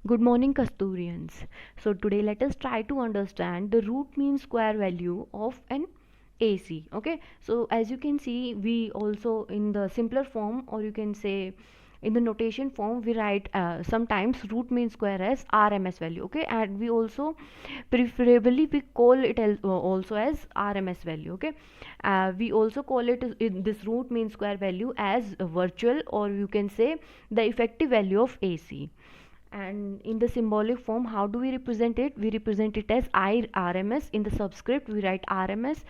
Good morning, Kasturians. So today let us try to understand the root mean square value of an AC. Okay, so as you can see, we also in the simpler form, or you can say in the notation form, we write sometimes root mean square as RMS value. Okay, and we also preferably we call it also as RMS value. Okay, we also call it in this root mean square value as a virtual, or you can say the effective value of AC. And in the symbolic form, how do we represent it? We represent it as IRMS. In the subscript we write RMS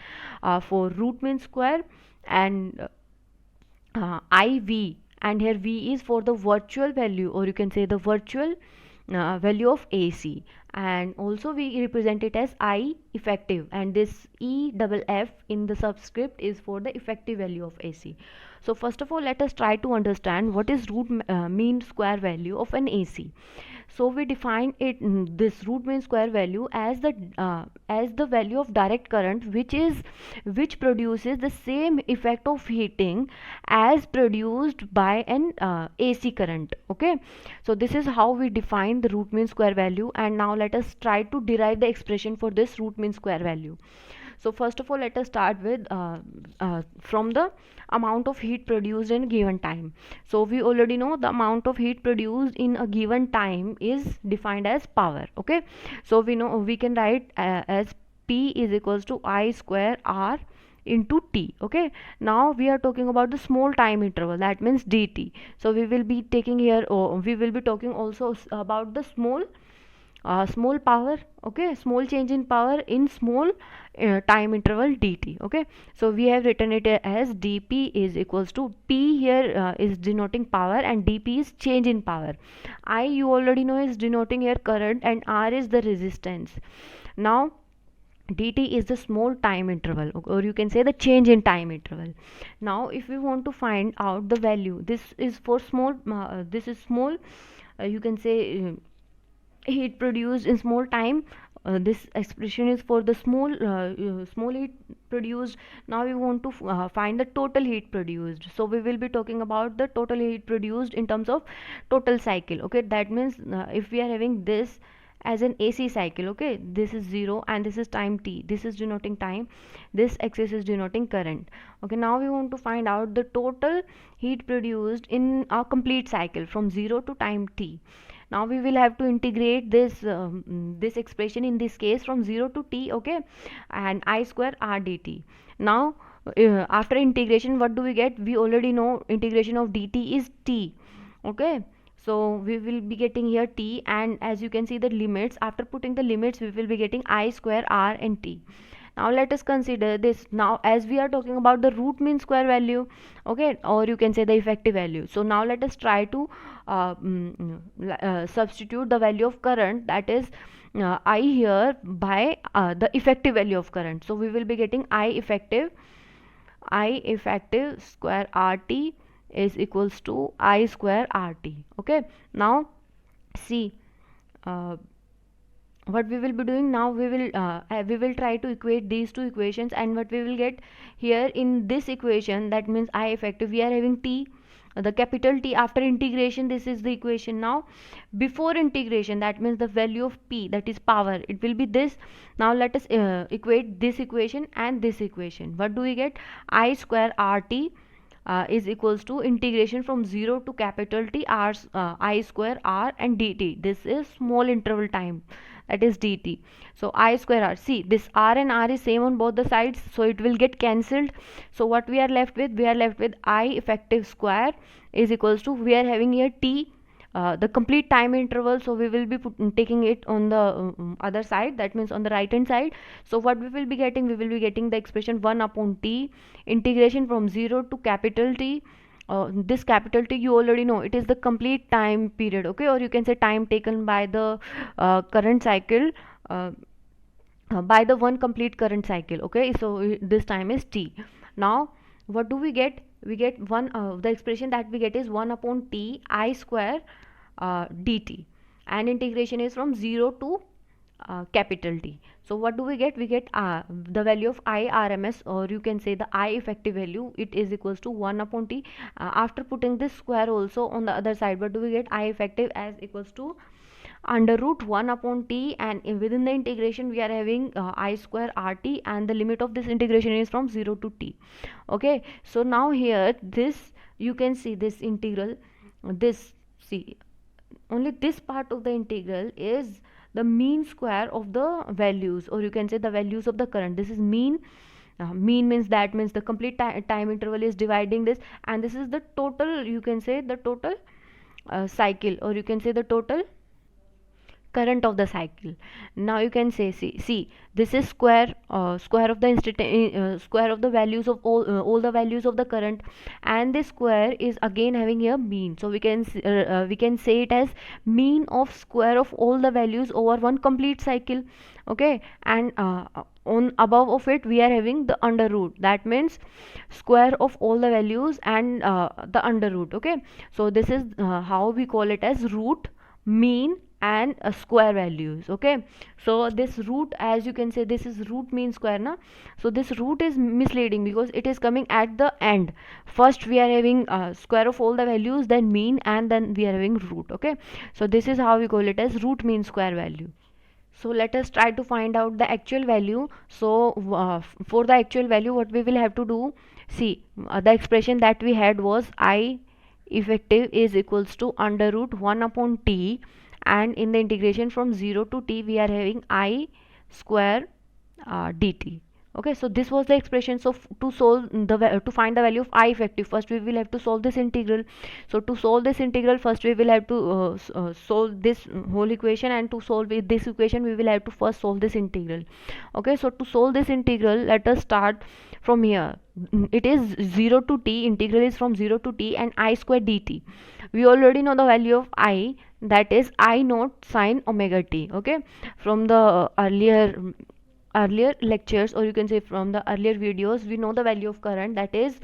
for root mean square, and IV, and here V is for the virtual value, or you can say the virtual value of AC. And also we represent it as I effective, and this E double F in the subscript is for the effective value of AC. So first of all, let us try to understand what is root mean square value of an AC. So we define it, this root mean square value as the value of direct current which produces the same effect of heating as produced by an AC current. Okay, so this is how we define the root mean square value. And now let us try to derive the expression for this root mean square value. So first of all, let us start with from the amount of heat produced in a given time. So we already know the amount of heat produced in a given time is defined as power. Okay, so we know we can write as P is equals to I square R into T. Okay, now we are talking about the small time interval, that means dt. So we will be taking here, we will be talking also about the small power. Okay, small change in power in small time interval dt. Okay, so we have written it as dp is equals to p here is denoting power, and dp is change in power. I, you already know, is denoting here current, and r is the resistance. Now dt is the small time interval, or you can say the change in time interval. Now if we want to find out the value, this is for small, this is small, you can say heat produced in small time. This expression is for the small heat produced. Now we want to find the total heat produced, so we will be talking about the total heat produced in terms of total cycle. Okay, that means if we are having this as an AC cycle, okay, this is 0 and this is time t, this is denoting time, this axis is denoting current. Okay, now we want to find out the total heat produced in a complete cycle from 0 to time t. Now we will have to integrate this expression in this case from 0 to t. Okay, and I square r dt. Now after integration, what do we get? We already know integration of dt is t. Okay, so we will be getting here t, and as you can see the limits, after putting the limits we will be getting I square r and t. Now let us consider this. Now as we are talking about the root mean square value, okay, or you can say the effective value, so now let us try to substitute the value of current, that is I here, by the effective value of current. So we will be getting I effective square rt is equals to I square rt. Okay, now see, uh, what we will be doing now, we will try to equate these two equations, and what we will get here in this equation, that means I effective, we are having t, the capital T. After integration, this is the equation. Now before integration, that means the value of p, that is power, it will be this. Now let us equate this equation and this equation. What do we get? I square rt is equals to integration from 0 to capital T r I square r and dt. This is small interval time, that is dt. So I square r, see this r and r is same on both the sides, so it will get cancelled. So what we are left with? We are left with I effective square is equals to, we are having here t, the complete time interval, so we will be taking it on the other side, that means on the right hand side. So what we will be getting? We will be getting the expression 1 upon t integration from 0 to capital T. This capital T, you already know, it is the complete time period. Okay, or you can say time taken by the current cycle, uh, by the one complete current cycle. Okay, so this time is t. Now what do we get? We get one, the expression that we get is 1 upon t I square dt, and integration is from 0 to capital T. So what do we get? We get the value of I RMS, or you can say the I effective value, it is equals to 1 upon T. After putting this square also on the other side, what do we get? I effective as equals to under root 1 upon t, and within the integration we are having I square rt, and the limit of this integration is from 0 to t. Okay, so now here this you can see this integral, this, see, only this part of the integral is the mean square of the values, or you can say the values of the current. This is mean. Mean means, that means the complete time interval is dividing this, and this is the total, you can say the total cycle, or you can say the total current of the cycle. Now you can say, see, this is square of the square of the values of all the values of the current, and this square is again having here mean, so we can say it as mean of square of all the values over one complete cycle. Okay, and on above of it we are having the under root, that means square of all the values and the under root. Okay, so this is how we call it as root, mean, and square values. Okay, so this root, as you can say, this is root mean square na, so this root is misleading because it is coming at the end. First we are having square of all the values, then mean, and then we are having root. Okay, so this is how we call it as root mean square value. So let us try to find out the actual value. So for the actual value, what we will have to do, see, the expression that we had was I effective is equals to under root 1 upon t, and in the integration from 0 to t we are having I square dt. Okay, so this was the expression. So to solve to find the value of I effective, first we will have to solve this integral. So to solve this integral, first we will have to solve this whole equation, and to solve this equation we will have to first solve this integral. Okay, so to solve this integral, let us start from here. It is 0 to t, integral is from 0 to t, and I square dt. We already know the value of I, that is I naught sine omega t. Okay, from the earlier lectures, or you can say from the earlier videos, we know the value of current, that is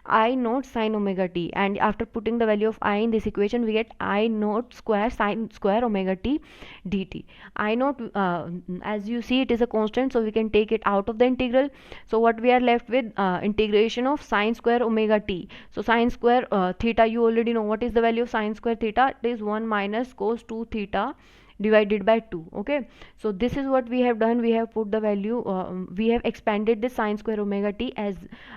I naught sine omega t, and after putting the value of I in this equation we get I naught square sine square omega t dt. I naught, as you see, it is a constant, so we can take it out of the integral. So what we are left with, integration of sine square omega t. So sine square theta, you already know what is the value of sine square theta. It is 1 minus cos 2 theta divided by 2. Okay, so this is what we have done. We have put the value, we have expanded the sine square omega t as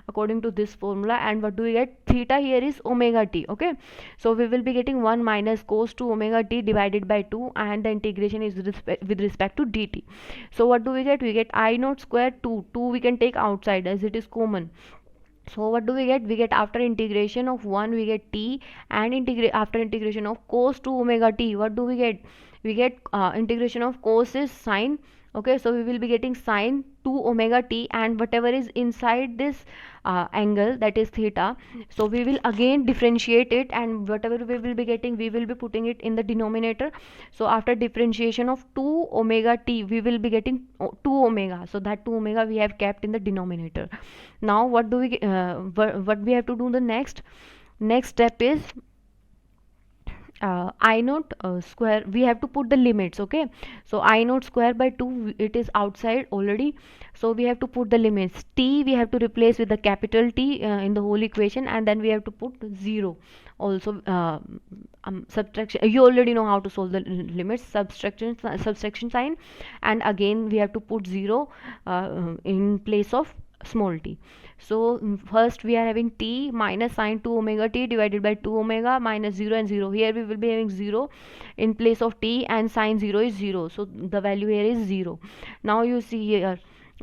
according to this formula, and what do we get? Theta here is omega t. Okay, so we will be getting 1 minus cos 2 omega t divided by 2, and the integration is with respect to dt. So what do we get? We get I naught square 2 we can take outside as it is common. So what do we get? We get, after integration of 1 we get t, and after integration of cos 2 omega t, what do we get? We get integration of cos is sine. Okay, so we will be getting sine 2 omega t, and whatever is inside this angle, that is theta, so we will again differentiate it, and whatever we will be getting, we will be putting it in the denominator. So after differentiation of 2 omega t, we will be getting 2 omega, so that 2 omega we have kept in the denominator. Now what do we what we have to do? The next step is I naught square, we have to put the limits. Okay, so I naught square by 2, it is outside already, so we have to put the limits. T we have to replace with the capital T in the whole equation, and then we have to put 0 also. Subtraction, you already know how to solve the limits, subtraction sign, and again we have to put 0 in place of small t. So first we are having t minus sine 2 omega t divided by 2 omega minus 0 and 0. Here we will be having 0 in place of t, and sine 0 is 0, so the value here is 0. Now you see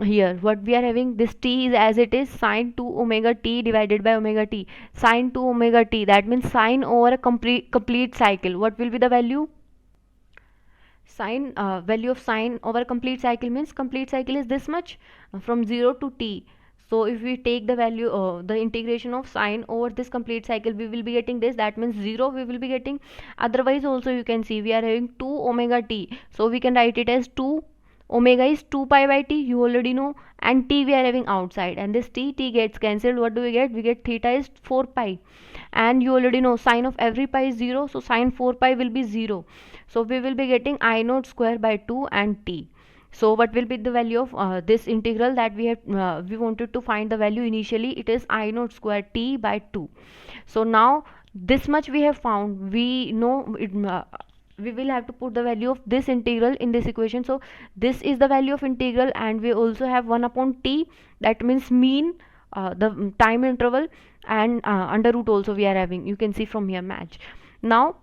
here what we are having, this t is as it is, sine 2 omega t divided by omega t. Sine 2 omega t, that means sine over a complete cycle. What will be the value? Sine value of sine over complete cycle means complete cycle is this much, from 0 to t. So if we take the value, the integration of sine over this complete cycle, we will be getting this, that means 0 we will be getting. Otherwise also you can see we are having 2 omega t, so we can write it as 2 omega is 2 pi by t, you already know, and t we are having outside, and this t gets cancelled. What do we get? We get theta is 4 pi, and you already know sine of every pi is 0, so sine 4 pi will be 0. So we will be getting I naught square by 2 and t. So what will be the value of this integral that we have we wanted to find the value initially? It is I naught square t by 2. So now this much we have found. We know it, we will have to put the value of this integral in this equation. So this is the value of integral, and we also have 1 upon t, that means mean, the time interval, and under root also we are having, you can see from here, match. Now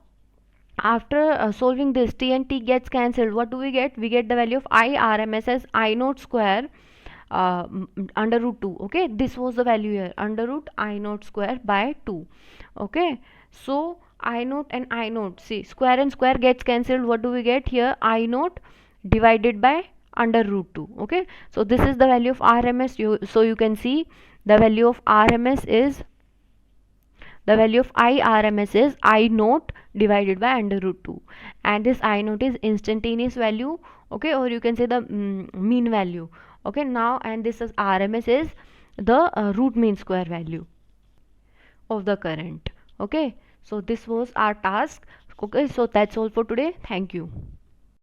after solving this, t and t gets cancelled. What do we get? We get the value of I RMS as I naught square under root 2. Okay, this was the value here, under root I naught square by 2. Okay, so I naught and I naught, see, square and square gets cancelled. What do we get here? I naught divided by under root 2. Okay, so this is the value of RMS. So you can see the value of RMS is, the value of I RMS is I naught divided by under root 2, and this I naught is instantaneous value. Okay, or you can say the mean value. Okay, now, and this is RMS is the root mean square value of the current. Okay, so this was our task. Okay, so that's all for today. Thank you.